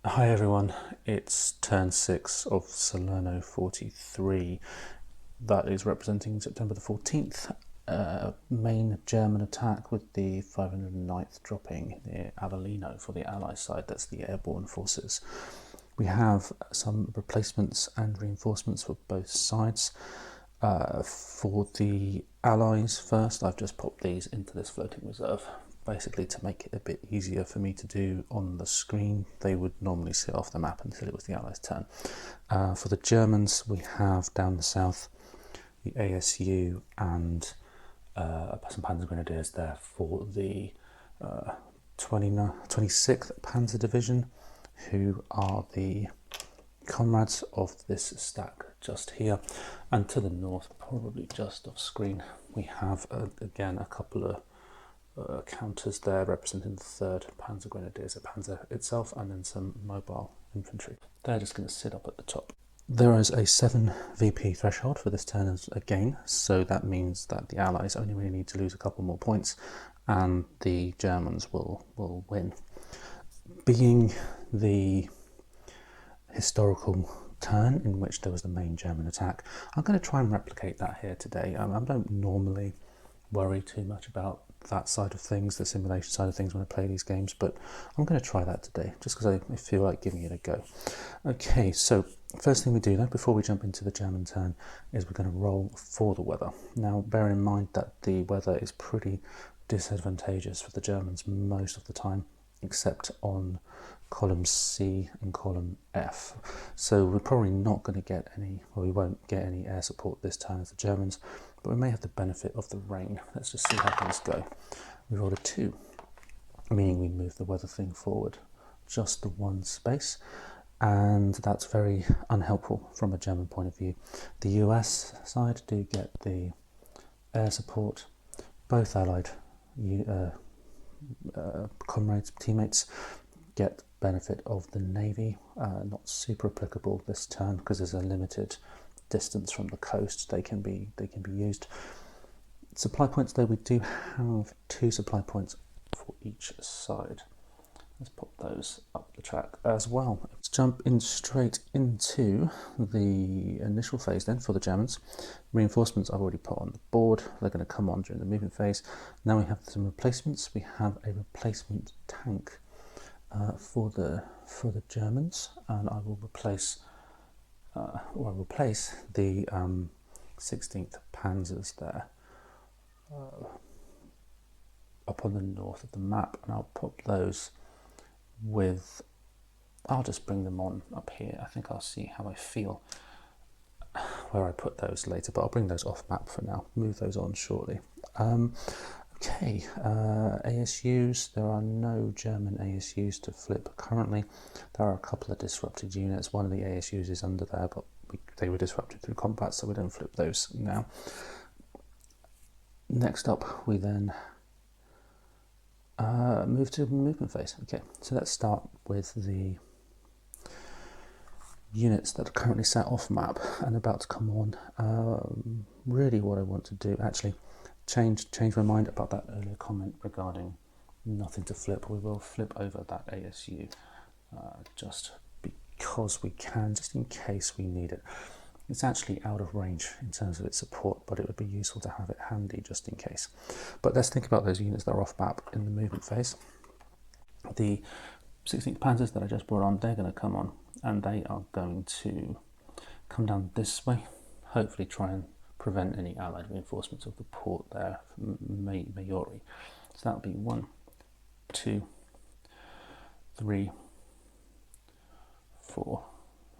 Hi everyone, it's turn 6 of Salerno 43. That is representing September the 14th. Main German attack with the 509th dropping near Avellino for the Allies side, that's the airborne forces. We have some replacements and reinforcements for both sides. For the Allies first, I've just popped these into this floating reserve, basically to make it a bit easier for me to do on the screen. They would normally sit off the map until it was the Allies' turn. For the Germans, we have down the south the ASU and some Panzer Grenadiers there for the 26th Panzer Division, who are the comrades of this stack just here. And to the north, probably just off screen, we have again a couple of counters there representing the 3rd Panzer Grenadiers, a Panzer itself, and then some mobile infantry. They're just going to sit up at the top. There is a 7 VP threshold for this turn again, so that means that the Allies only really need to lose a couple more points and the Germans will win. Being the historical turn in which there was the main German attack, I'm going to try and replicate that here today. I don't normally worry too much about that side of things, the simulation side of things, when I play these games, but I'm going to try that today just because I feel like giving it a go. Okay, so first thing we do though, before we jump into the German turn, is we're going to roll for the weather. Now, bearing in mind that the weather is pretty disadvantageous for the Germans most of the time, except on column C and column F. So we're probably not going to get any, or we won't get any air support this turn as the Germans, but we may have the benefit of the rain. Let's just see how things go. We rolled a 2, meaning we move the weather thing forward just the one space, and that's very unhelpful from a German point of view. The US side do get the air support. Both Allied comrades, teammates, get benefit of the Navy. Not super applicable this turn because there's a limited distance from the coast they can be used. Supply points though, we do have 2 supply points for each side. Let's pop those up the track as well. Let's jump in straight into the initial phase then for the Germans. Reinforcements I've already put on the board. They're going to come on during the movement phase. Now we have some replacements. We have a replacement tank for the Germans, and I will replace the 16th Panzers there up on the north of the map, and I'll put those with, I'll just bring them on up here. I think I'll see how I feel where I put those later, but I'll bring those off map for now, move those on shortly. Okay, ASUs, there are no German ASUs to flip currently. There are a couple of disrupted units. One of the ASUs is under there, but they were disrupted through combat, so we don't flip those now. Next up, we then move to movement phase. Okay, so let's start with the units that are currently set off map and about to come on. Really what I want to do, actually, change my mind about that earlier comment regarding nothing to flip. We will flip over that ASU just because we can, just in case we need it. It's actually out of range in terms of its support, but it would be useful to have it handy just in case. But let's think about those units that are off map in the movement phase. The 16th Panzers that I just brought on, they're going to come on, and they are going to come down this way, hopefully try and prevent any Allied reinforcements of the port there, Maiori. So that'll be 1, 2, 3, 4,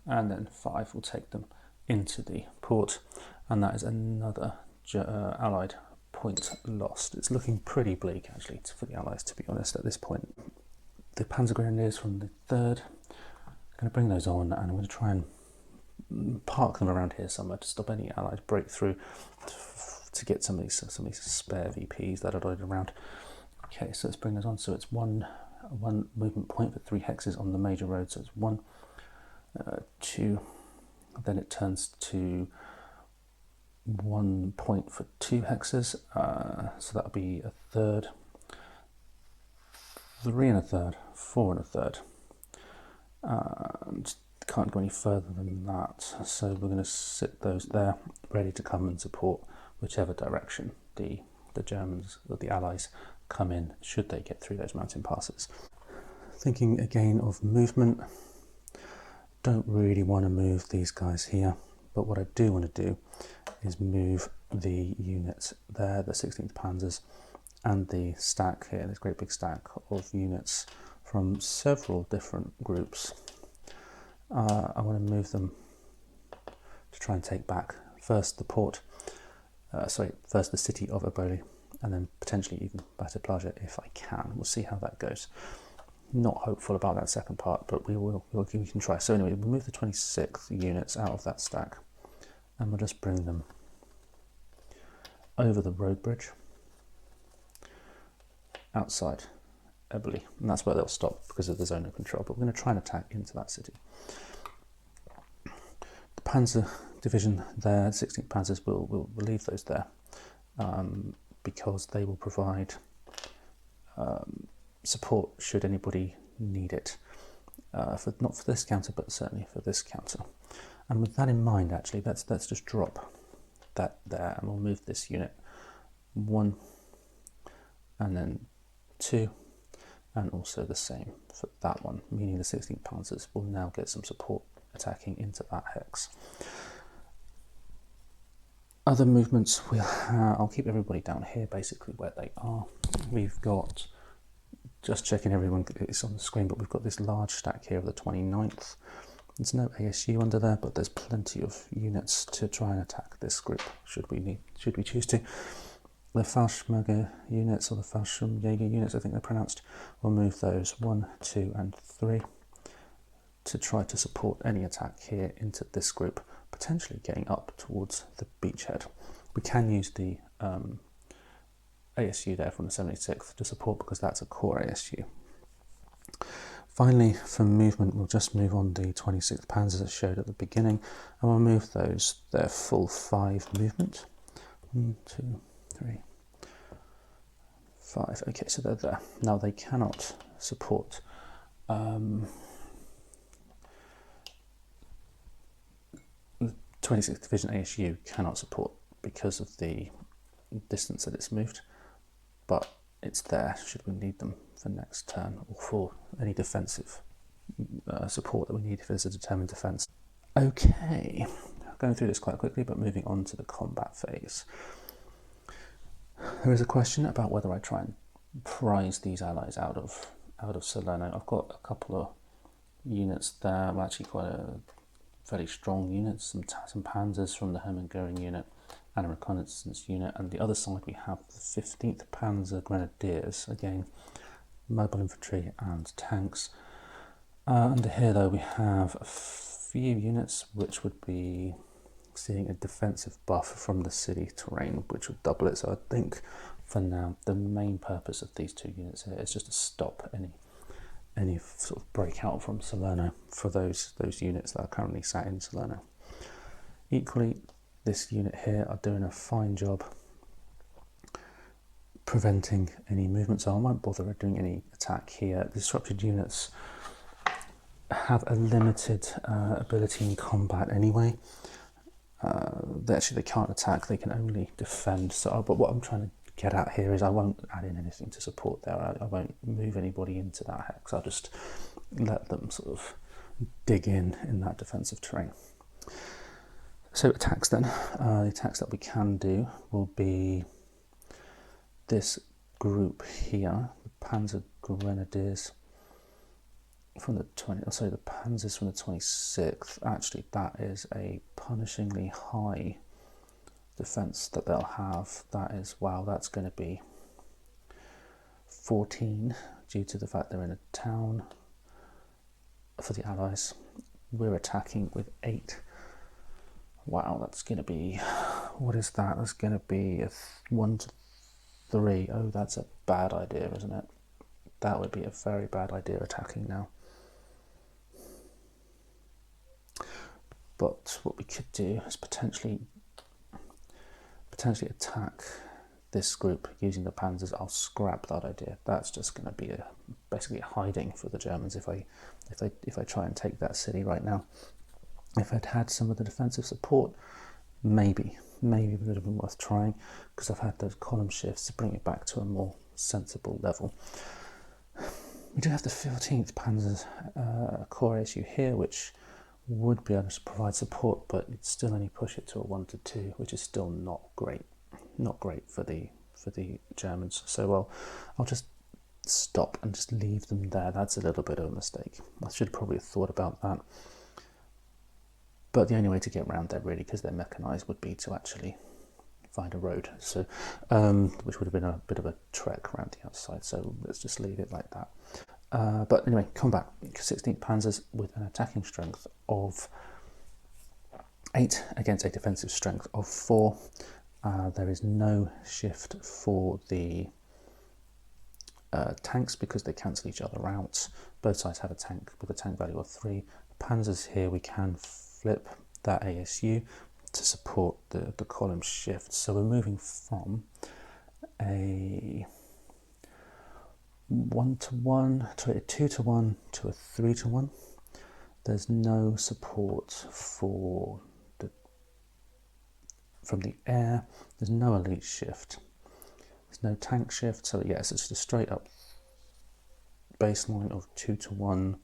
and then 5 will take them into the port, and that is another Allied point lost. It's looking pretty bleak actually for the Allies, to be honest, at this point. The Panzer Grenadiers from the 3rd, I'm going to bring those on, and I'm going to try and park them around here somewhere to stop any Allied breakthrough, to get some of these spare VPs that are dotted around. Okay, so let's bring those on. So it's one movement point for 3 hexes on the major road. So it's 1, 2, then it turns to 1 point for 2 hexes. So that'll be a third, 3 and a third, 4 and a third, and can't go any further than that. So we're going to sit those there, ready to come and support whichever direction the Germans or the Allies come in, should they get through those mountain passes. Thinking again of movement, don't really want to move these guys here, but what I do want to do is move the units there, the 16th Panzers, and the stack here, this great big stack of units from several different groups. I want to move them to try and take back first the port, first the city of Eboli, and then potentially even Bata Plaja if I can. We'll see how that goes. Not hopeful about that second part, but we can try. So anyway, we'll move the 26th units out of that stack, and we'll just bring them over the road bridge outside Eboli, and that's where they'll stop because of the zone of control. But we're going to try and attack into that city. The Panzer division there, 16th Panzers, we'll leave those there because they will provide support should anybody need it, not for this counter, but certainly for this counter. And with that in mind, actually, let's just drop that there, and we'll move this unit 1, and then 2, and also the same for that one, meaning the 16th Panzers will now get some support attacking into that hex. Other movements, I'll keep everybody down here, basically where they are. We've got, just checking everyone is on the screen, but we've got this large stack here of the 29th. There's no ASU under there, but there's plenty of units to try and attack this group, should we choose to. The Fallschirmjäger units, or the Fallschirmjäger units, I think they're pronounced, we'll move those 1, 2, and 3 to try to support any attack here into this group, potentially getting up towards the beachhead. We can use the ASU there from the 76th to support because that's a core ASU. Finally, for movement, we'll just move on the 26th Panzers as showed at the beginning, and we'll move those, their full 5 movement. 1, 2, 3, 5. Okay, so they're there. Now they cannot support the 26th Division ASU cannot support because of the distance that it's moved, but it's there should we need them for next turn or for any defensive support that we need if there's a determined defence. Okay, going through this quite quickly, but moving on to the combat phase. There is a question about whether I try and prize these allies out of Salerno. I've got a couple of units there, well, actually quite a fairly strong units, some panzers from the Hermann-Göring unit and a reconnaissance unit, and the other side we have the 15th Panzer Grenadiers, again mobile infantry and tanks. Under here though we have a few units which would be seeing a defensive buff from the city terrain which would double it, so I think for now the main purpose of these 2 units here is just to stop any sort of breakout from Salerno for those units that are currently sat in Salerno. Equally, this unit here are doing a fine job preventing any movement, so I won't bother doing any attack here. Disrupted units have a limited ability in combat anyway. They can't attack, they can only defend. So, but what I'm trying to get at here is I won't add in anything to support there. I won't move anybody into that hex. I'll just let them sort of dig in that defensive terrain. So attacks then. The attacks that we can do will be this group here, the Panzer Grenadiers from the the Panzers from the 26th. Actually, that is a punishingly high defense that they'll have. That is, wow, that's going to be 14 due to the fact they're in a town for the Allies. We're attacking with 8. Wow, that's going to be, what is that? That's going to be a 1 to 3. Oh, that's a bad idea, isn't it? That would be a very bad idea attacking now. But what we could do is potentially attack this group using the panzers. I'll scrap that idea. That's just going to be a basically hiding for the Germans if I try and take that city right now. If I'd had some of the defensive support, maybe it would have been worth trying, because I've had those column shifts to bring it back to a more sensible level. We do have the 14th Panzer Corps ASU here, which would be able to provide support, but it'd still only push it to a 1-2, which is still not great for the Germans. So well, I'll just stop and just leave them there. That's a little bit of a mistake. I should probably have thought about that. But the only way to get around there, really, because they're mechanised, would be to actually find a road. So, which would have been a bit of a trek around the outside. So let's just leave it like that. But anyway, combat. 16th Panzers with an attacking strength of 8 against a defensive strength of 4. There is no shift for the tanks because they cancel each other out. Both sides have a tank with a tank value of 3. The Panzers here, we can flip that ASU to support the column shift. So we're moving from a 1-to-1 to a 2-to-1 to a 3-to-1. There's no support for from the air. There's no elite shift. There's no tank shift. So yes, it's just a straight up baseline of 2-to-1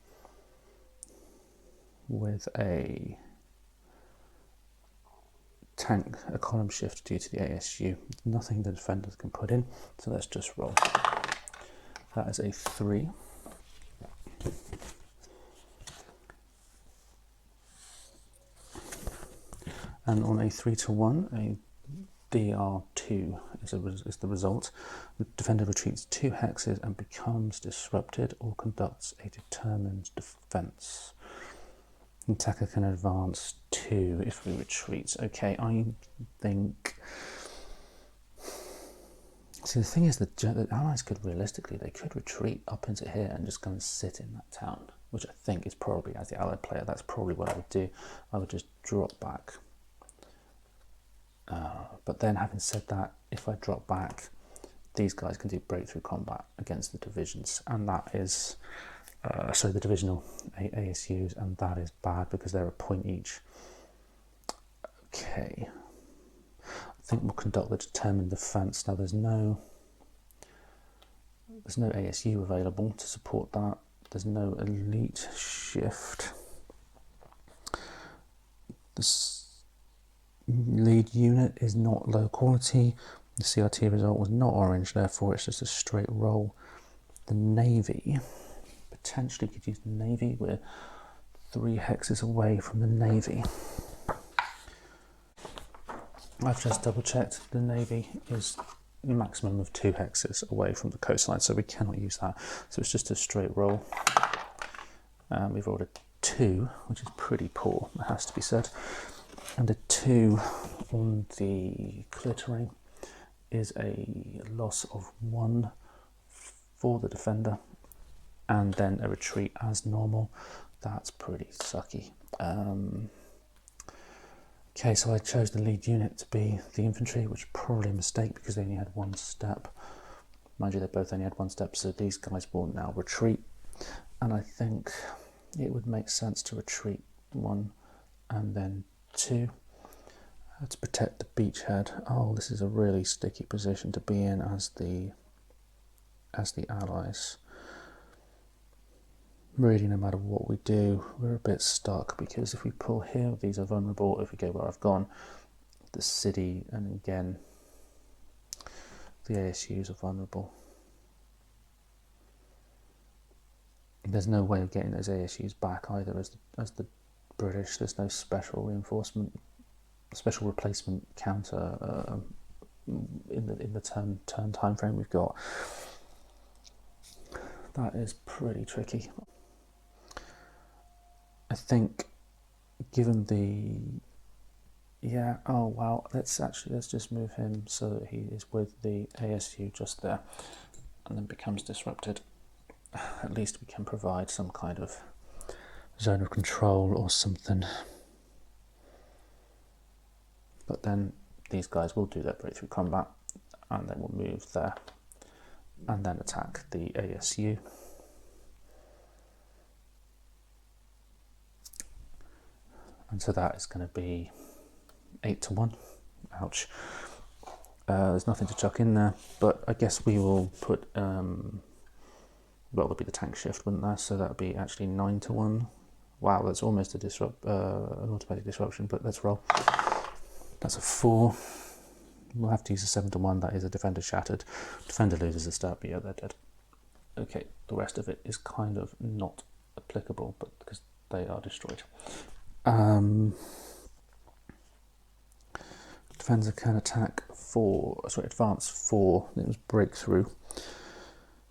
with a tank, a column shift due to the ASU. Nothing the defenders can put in. So let's just roll. That is a 3. And on a 3-to-1, a DR2 is the result. The defender retreats 2 hexes and becomes disrupted or conducts a determined defense. The attacker can advance 2 if we retreat. Okay, I think... See, the thing is that the Allies could realistically, they could retreat up into here and just go and sit in that town, which I think is probably, as the Allied player, that's probably what I would do. I would just drop back. But then, having said that, if I drop back, these guys can do breakthrough combat against the divisions, and that is, the divisional ASUs, and that is bad because they're a point each. Okay. I think we'll conduct the determined defence. Now there's no ASU available to support that. There's no elite shift. This lead unit is not low quality. The CRT result was not orange, therefore it's just a straight roll. The Navy, potentially could use the Navy. We're 3 hexes away from the Navy. I've just double checked, the Navy is a maximum of 2 hexes away from the coastline, so we cannot use that. So it's just a straight roll. We've rolled a 2, which is pretty poor, it has to be said. And a 2 on the clear terrain is a loss of 1 for the defender, and then a retreat as normal. That's pretty sucky. Okay, so I chose the lead unit to be the infantry, which is probably a mistake because they only had 1 step. Mind you, they both only had 1 step, so these guys will now retreat. And I think it would make sense to retreat 1 and then 2 to protect the beachhead. Oh, this is a really sticky position to be in as the Allies. Really, no matter what we do, we're a bit stuck, because if we pull here, these are vulnerable. If we go where I've gone, the city, and again, the ASUs are vulnerable. There's no way of getting those ASUs back either as the British. There's no special reinforcement, special replacement counter in the turn time frame we've got. That is pretty tricky. I think, given the oh wow, let's just move him so that he is with the ASU just there, and then becomes disrupted. At least we can provide some kind of zone of control or something. But then these guys will do their breakthrough combat, and then we'll move there and then attack the ASU. and so that is going to be 8-1. Ouch. There's nothing to chuck in there, but I guess we will put, well, there'll be the tank shift, wouldn't there? So that would be actually 9-1. Wow, that's almost an automatic disruption, but let's roll. That's a 4. We'll have to use a 7-1. That is a defender shattered. Defender loses a step, but yeah, they're dead. Okay, the rest of it is kind of not applicable, but because they are destroyed. Defender can attack advance 4. It was breakthrough.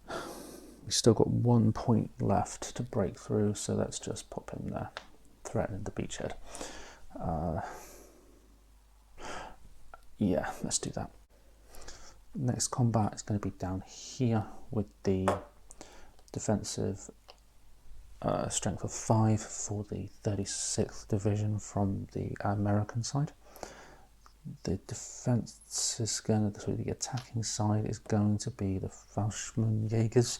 We've still got 1 point left to break through, so let's just pop him there, threatening the beachhead. Yeah, let's do that. Next combat is going to be down here with the defensive strength of 5 for the 36th Division from the American side. The defense is going to, so the attacking side is going to be the Fallschirmjägers,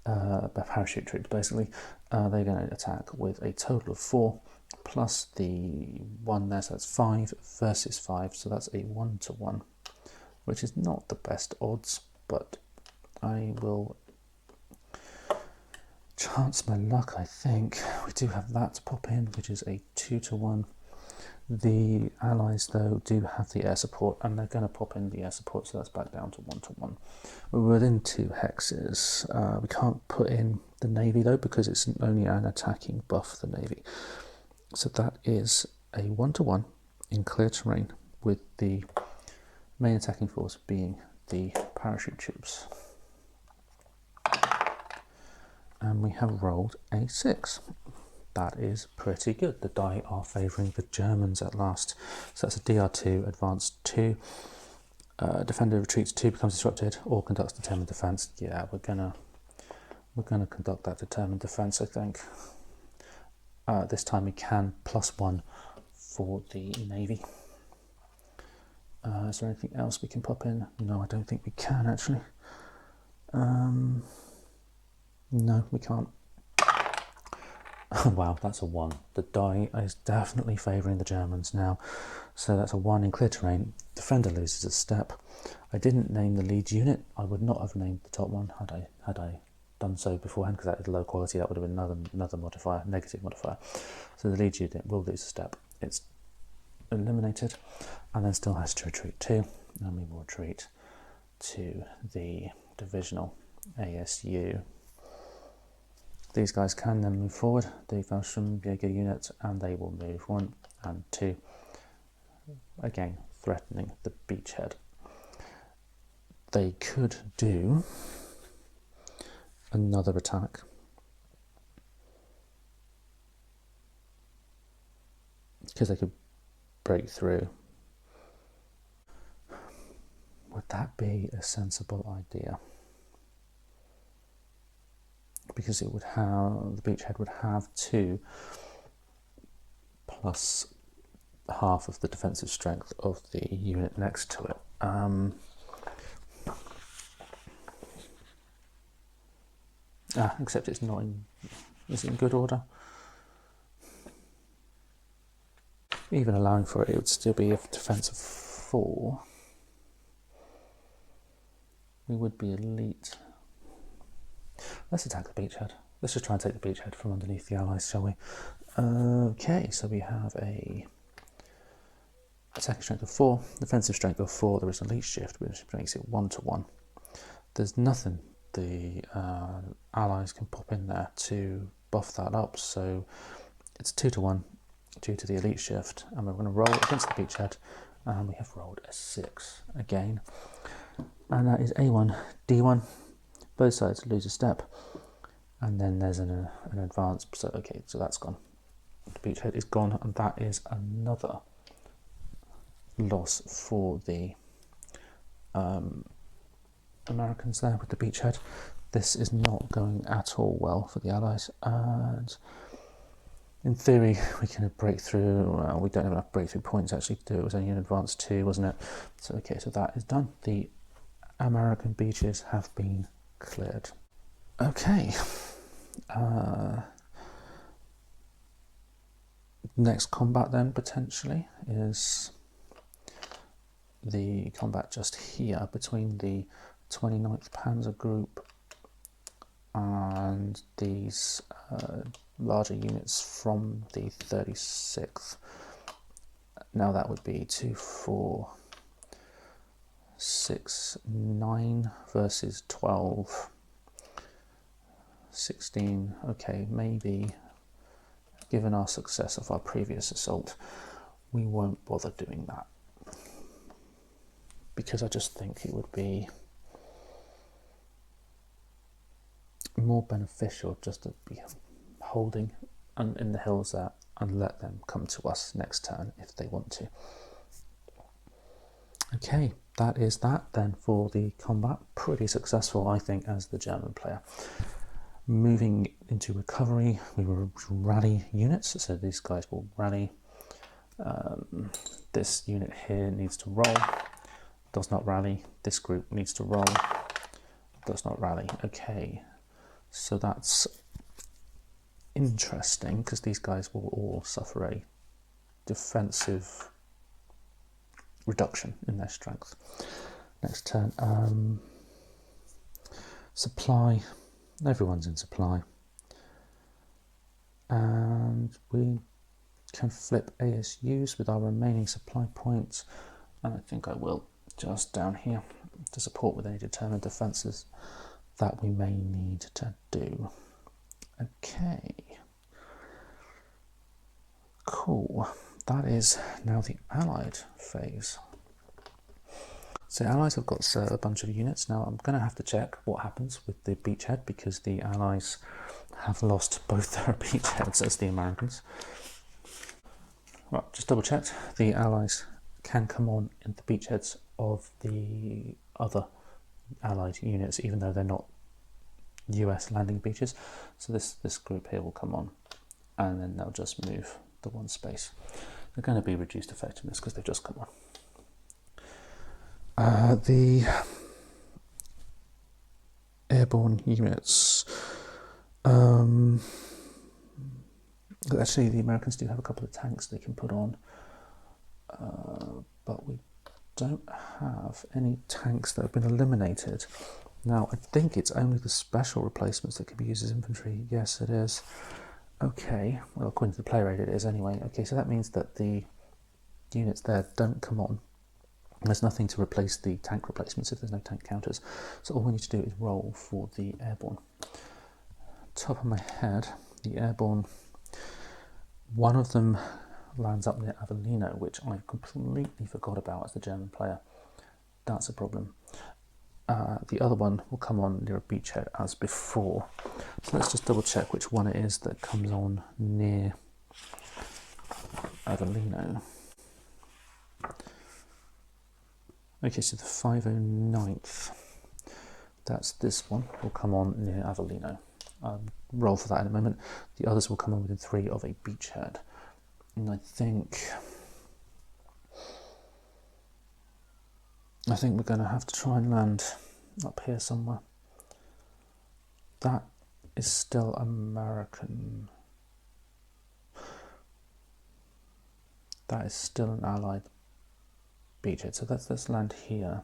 parachute troops basically. They're going to attack with a total of 4 plus the 1 there, so that's 5 versus 5, so that's a 1-1, which is not the best odds, but I will chance my luck. I think we do have that to pop in, which is a 2-1. The Allies, though, do have the air support, and they're going to pop in the air support, so that's back down to 1-1. We're within 2 hexes. We can't put in the Navy, though, because it's only an attacking buff for the Navy. So that is a 1-1 in clear terrain, with the main attacking force being the parachute troops. And we have rolled a 6. That is pretty good. The die are favouring the Germans at last. So that's a DR2, advance 2. Defender retreats 2, becomes disrupted, or conducts determined defence. Yeah, we're gonna conduct that determined defence, I think. This time we can +1 for the Navy. Is there anything else we can pop in? No, I don't think we can actually. No, we can't. Wow, that's a 1. The die is definitely favouring the Germans now. So that's a 1 in clear terrain. Defender loses a step. I didn't name the lead unit. I would not have named the top one had I done so beforehand, because that is low quality. That would have been another modifier, negative modifier. So the lead unit will lose a step. It's eliminated, and then still has to retreat 2, and we will retreat to the divisional ASU. These guys can then move forward, the Fallschirmjäger unit, and they will move 1 and 2, again threatening the beachhead. They could do another attack, because they could break through. Would that be a sensible idea? Because it would have, the beachhead would have 2 plus half of the defensive strength of the unit next to it. Except it's not in, is it in good order? Even allowing for it, it would still be a defense of 4. We would be elite. Let's attack the beachhead. Let's just try and take the beachhead from underneath the Allies, shall we? Okay, so we have a attacking strength of 4, defensive strength of 4. There is an elite shift, which makes it 1-1. There's nothing the Allies can pop in there to buff that up, so it's 2-1 due to the elite shift, and we're going to roll against the beachhead, and we have rolled a 6 again, and that is A1, D1. Both sides lose a step, and then there's an advance. So okay, so that's gone. The beachhead is gone, and that is another loss for the Americans there with the beachhead. This is not going at all well for the Allies, and in theory we can break through. Well, we don't have enough breakthrough points actually to do it. It was only an advance 2, wasn't it? So okay, so that is done. The American beaches have been cleared. Okay. Next combat then potentially is the combat just here between the 29th Panzer Group and these larger units from the 36th. Now that would be 2, 4, 6, 9 versus 12, 16. Okay, maybe given our success of our previous assault, we won't bother doing that, because I just think it would be more beneficial just to be holding in the hills there and let them come to us next turn if they want to. Okay, that is that then for the combat. Pretty successful, I think, as the German player. Moving into recovery, we will rally units, so these guys will rally. This unit here needs to roll, does not rally. This group needs to roll, does not rally. Okay, so that's interesting because these guys will all suffer a defensive reduction in their strength. Next turn, supply. Everyone's in supply, and we can flip ASUs with our remaining supply points, and I think I will just down here to support with any determined defences that we may need to do. Okay, cool. That is now the Allied phase. So Allies have got a bunch of units. Now I'm going to have to check what happens with the beachhead, because the Allies have lost both their beachheads as the Americans. Right, just double checked. The Allies can come on in the beachheads of the other Allied units, even though they're not US landing beaches. So this group here will come on, and then they'll just move the one space. They're going to be reduced effectiveness because they've just come on. The airborne units, actually the Americans do have a couple of tanks they can put on, but we don't have any tanks that have been eliminated. Now I think it's only the special replacements that can be used as infantry. Yes, it is. Okay, well, according to the play rate it is anyway. Okay, so that means that the units there don't come on. There's nothing to replace the tank replacements if there's no tank counters. So all we need to do is roll for the airborne. Top of my head, the airborne, one of them lands up near Avellino, which I completely forgot about as the German player. That's a problem. The other one will come on near a beachhead as before. So let's just double check which one it is that comes on near Avellino. Okay, so the 509th, that's this one, will come on near Avellino. Roll for that in a moment. The others will come on within 3 of a beachhead. And I think we're going to have to try and land up here somewhere. That is still American. That is still an Allied beachhead. So let's land here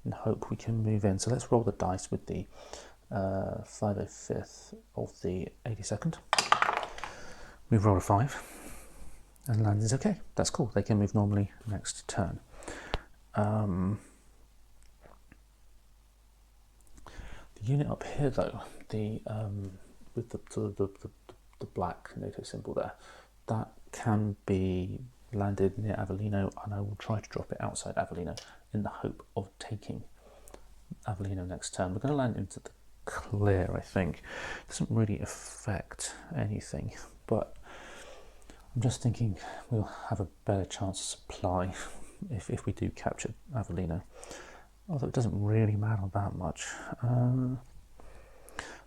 and hope we can move in. So let's roll the dice with the 505th of the 82nd. We've rolled a 5 and land is okay. That's cool. They can move normally next turn. The unit up here though, the with the black NATO symbol there, that can be landed near Avellino, and I will try to drop it outside Avellino in the hope of taking Avellino next turn. We're going to land into the clear, I think. It doesn't really affect anything, but I'm just thinking we'll have a better chance of supply if we do capture Avellino. Although it doesn't really matter that much.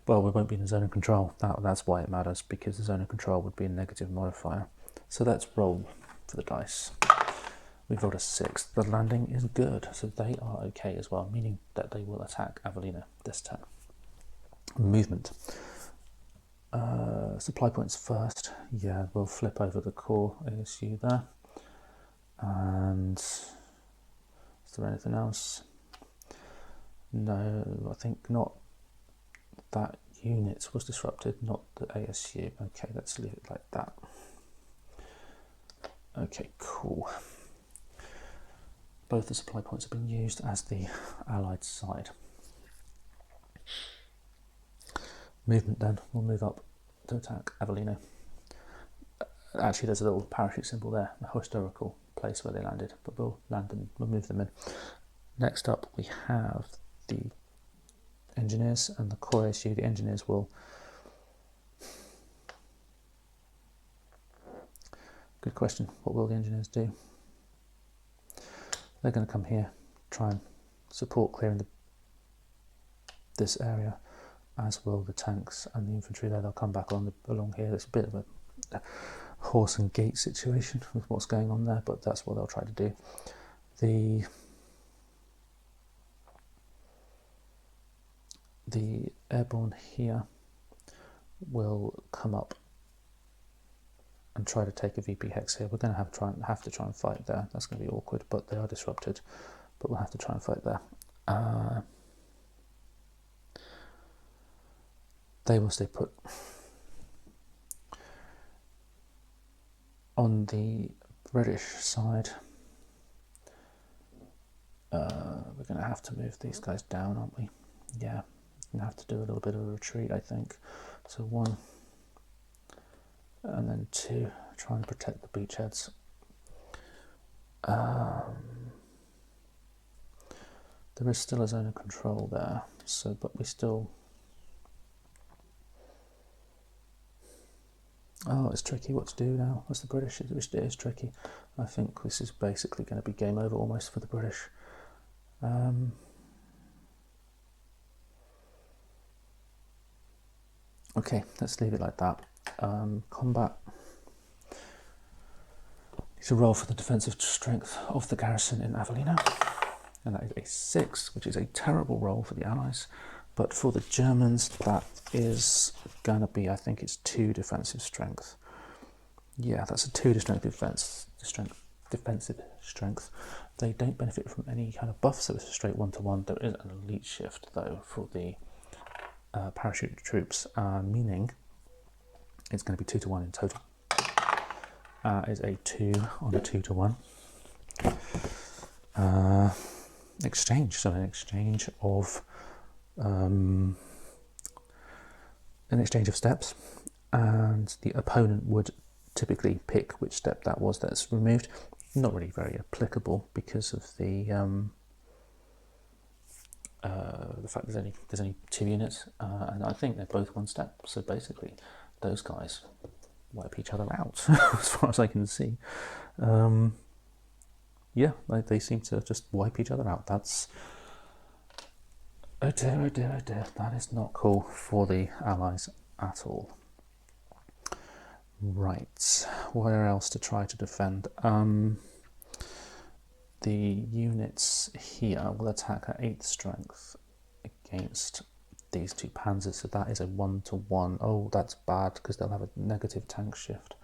Well, we won't be in the zone of control. That's why it matters, because the zone of control would be a negative modifier. So let's roll for the dice. We've rolled a 6. The landing is good, so they are okay as well, meaning that they will attack Avellino this turn. Movement. supply points first. Yeah, we'll flip over the core ASU there. And is there anything else? No, I think not. That unit was disrupted, not the ASU. Okay, let's leave it like that. Okay, cool. Both the supply points have been used as the Allied side. Movement then, we'll move up to attack Avellino. Actually, there's a little parachute symbol there, a historical place where they landed, but we'll land and we'll move them in. Next up, we have the engineers and the core ASU. The engineers will... Good question. What will the engineers do? They're going to come here, try and support clearing this area, as will the tanks and the infantry there. They'll come back along here. It's a bit of a horse and gate situation with what's going on there, but that's what they'll try to do. The airborne here will come up and try to take a VP hex here. We're going to have to try and fight there. That's going to be awkward, but they are disrupted. But we'll have to try and fight there. They will stay put. On the British side, we're going to have to move these guys down, aren't we? Yeah, we're going to have to do a little bit of a retreat, I think. So 1, and then 2, try and protect the beachheads. There is still a zone of control there, so but we still... Oh, it's tricky what to do now. As the British, it is tricky. I think this is basically going to be game over almost for the British. Okay, let's leave it like that. Combat. Need to roll for the defensive strength of the garrison in Avellino. And that is a 6, which is a terrible roll for the Allies. But for the Germans, that is going to be, I think it's 2 defensive strength. Yeah, that's a 2 defensive strength. They don't benefit from any kind of buff, so it's a straight 1-to-1. There is an elite shift, though, for the parachute troops, meaning it's going to be 2-to-1 in total. Is a 2 on a 2-to-1. Exchange, so an exchange of steps, and the opponent would typically pick which step that was that's removed. Not really very applicable because of the fact there's only 2 units, and I think they're both 1 step. So basically, those guys wipe each other out, as far as I can see. Yeah, they seem to just wipe each other out. That's... oh dear, oh dear, oh dear. That is not cool for the Allies at all. Right, where else to try to defend? The units here will attack at 8th strength against these 2 panzers, so that is a 1-to-1. Oh, that's bad because they'll have a negative tank shift.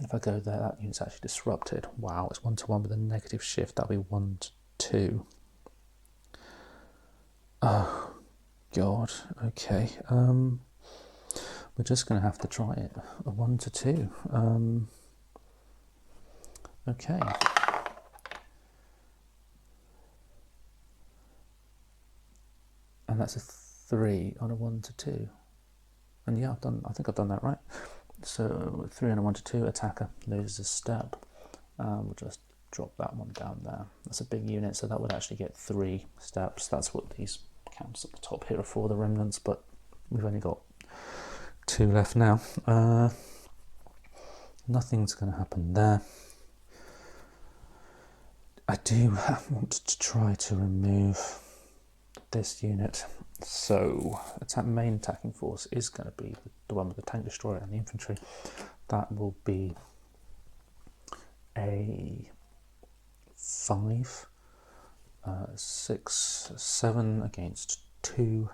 If I go there, that unit's actually disrupted. Wow, it's 1-to-1 with a negative shift. That'll be 1-to-2. Oh, God. Okay. We're just going to have to try it. A 1-to-2. Okay. And that's a 3 on a 1-to-2. And yeah, I think I've done that right. So 3 on a 1-to-2, attacker loses a step. We'll just drop that one down there. That's a big unit, so that would actually get 3 steps. That's what these camps at the top here are for, the remnants, but we've only got 2 left now. Nothing's going to happen there. I do want to try to remove this unit. So main attacking force is going to be the one with the tank destroyer and the infantry. That will be a 5, 6, 7 against 2,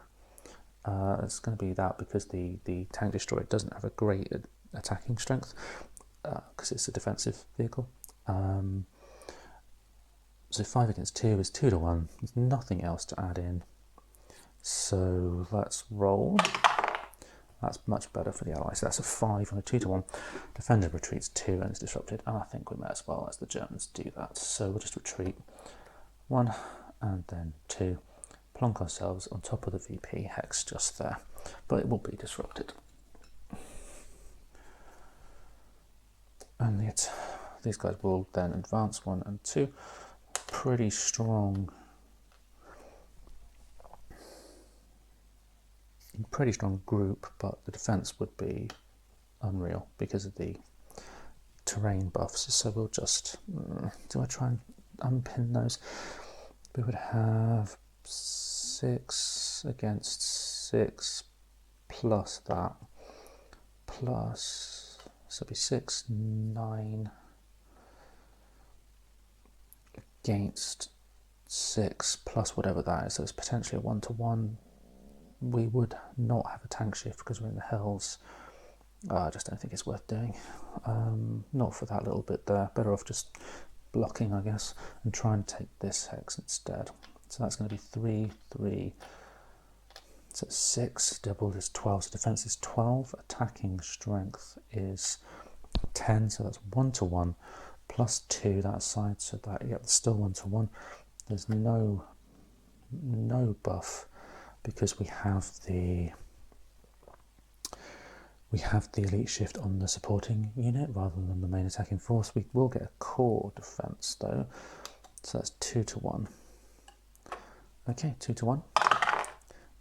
It's going to be that because the tank destroyer doesn't have a great attacking strength because it's a defensive vehicle. So 5 against 2 is 2 to 1. There's nothing else to add in. So let's roll. That's much better for the allies. So that's a 5 on a 2 to 1. Defender retreats 2 and is disrupted. And I think we may as well, as the Germans, do that. So we'll just retreat 1 and then 2. Plonk ourselves on top of the VP hex just there. But it will be disrupted. And these guys will then advance 1 and 2. Pretty strong group, but the defense would be unreal because of the terrain buffs. So we'll just do I try and unpin those? We would have 6 against 6 plus that, plus, so it'd be 6, 9 against 6 plus whatever that is. So it's potentially a 1 to 1. We would not have a tank shift because we're in the hills. I just don't think it's worth doing. Not for that little bit there. Better off just blocking, I guess, and try and take this hex instead. So that's going to be 3, 3. So 6 doubled is 12. So defense is 12. Attacking strength is 10. So that's 1 to 1 plus 2 that side. So that, yeah, it's still 1 to 1. There's no buff because we have the elite shift on the supporting unit rather than the main attacking force. We will get a core defense though, so that's 2 to 1. Okay, 2 to 1.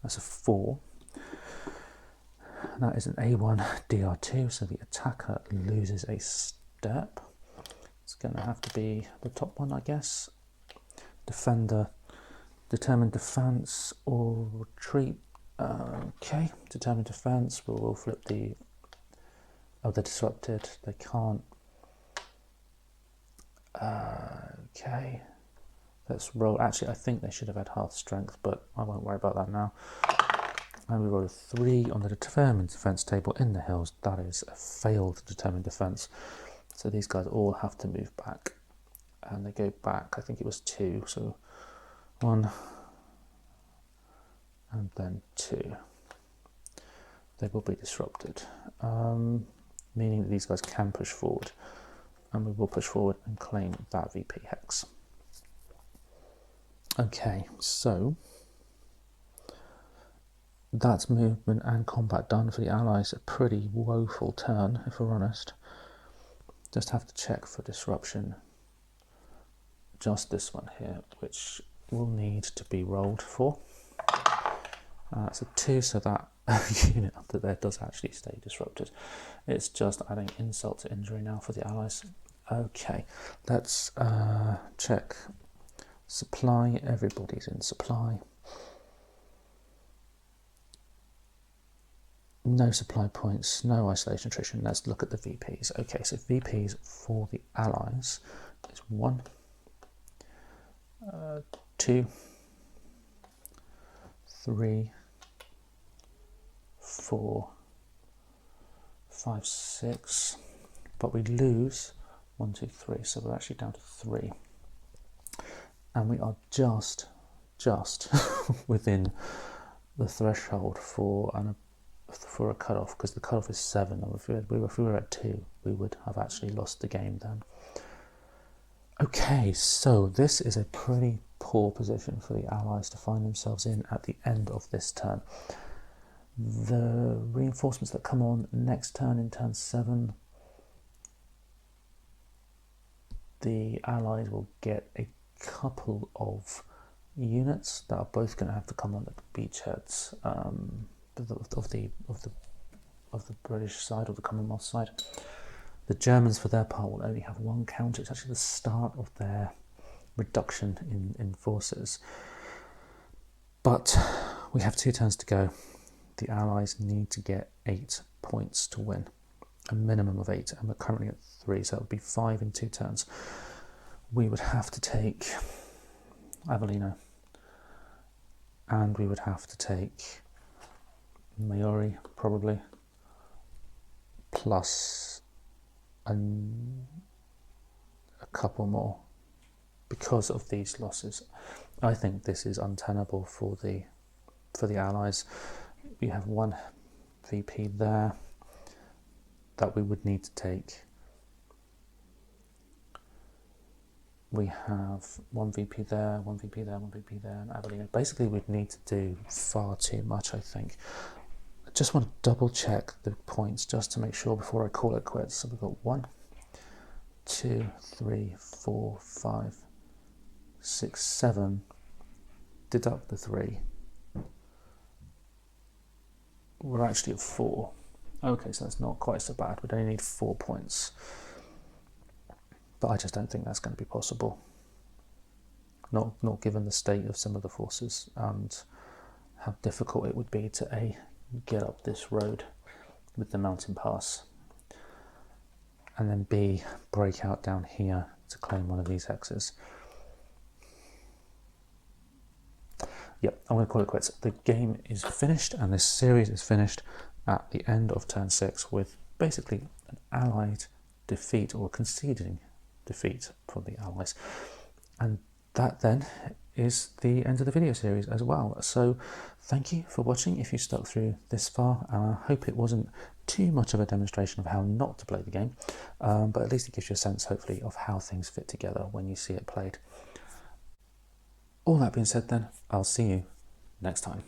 That's a 4. That is an A1 DR2, so the attacker loses a step. It's going to have to be the top one, I guess. Defender, determined defense or retreat. Okay, determined defense. We'll flip the. Oh, they're disrupted. They can't. Okay, let's roll. Actually, I think they should have had half strength, but I won't worry about that now. And we roll a 3 on the determined defense table in the hills. That is a failed determined defense. So these guys all have to move back, and they go back. I think it was 2. So 1 and then 2. They will be disrupted, meaning that these guys can push forward, and we will push forward and claim that VP hex. Okay, so that's movement and combat done for the Allies. A pretty woeful turn, if we're honest. Just have to check for disruption. Just this one here, which will need to be rolled for. It's a 2, so that unit under there does actually stay disrupted. It's just adding insult to injury now for the Allies. Okay, let's check supply. Everybody's in supply. No supply points, no isolation attrition. Let's look at the VPs. Okay, so VPs for the Allies is 1, 2, 3, 4, 5, 6. But we lose 1, 2, 3. So we're actually down to 3. And we are just within the threshold for a cutoff, because the cutoff is 7. And if we were at 2, we would have actually lost the game then. Okay, so this is a pretty poor position for the Allies to find themselves in at the end of this turn. The reinforcements that come on next turn, in turn 7, the Allies will get a couple of units that are both going to have to come on the beachheads of the British side or the Commonwealth side. The Germans, for their part, will only have 1 counter. It's actually the start of their reduction in forces. But we have 2 turns to go. The Allies need to get 8 points to win, a minimum of 8, and we're currently at 3, so it would be 5 in 2 turns. We would have to take Avellino, and we would have to take Maori probably, plus a couple more because of these losses. I think this is untenable for the Allies. We have one VP there that we would need to take. We have one VP there, one VP there, one VP there, and Avellino. Basically, we'd need to do far too much, I think. I just want to double check the points just to make sure before I call it quits. So we've got 1, 2, 3, 4, 5, 6, 7. Deduct the 3. We're actually at 4. Okay, so that's not quite so bad. We'd only need 4 points. But I just don't think that's going to be possible. Not given the state of some of the forces and how difficult it would be to A, get up this road with the mountain pass, and then B, break out down here to claim one of these hexes. Yep, I'm going to call it quits. The game is finished, and this series is finished at the end of turn 6 with basically an Allied defeat, or conceding defeat from the Allies. And that then is the end of the video series as well. So thank you for watching if you stuck through this far, and I hope it wasn't too much of a demonstration of how not to play the game, but at least it gives you a sense, hopefully, of how things fit together when you see it played. All that being said then, I'll see you next time.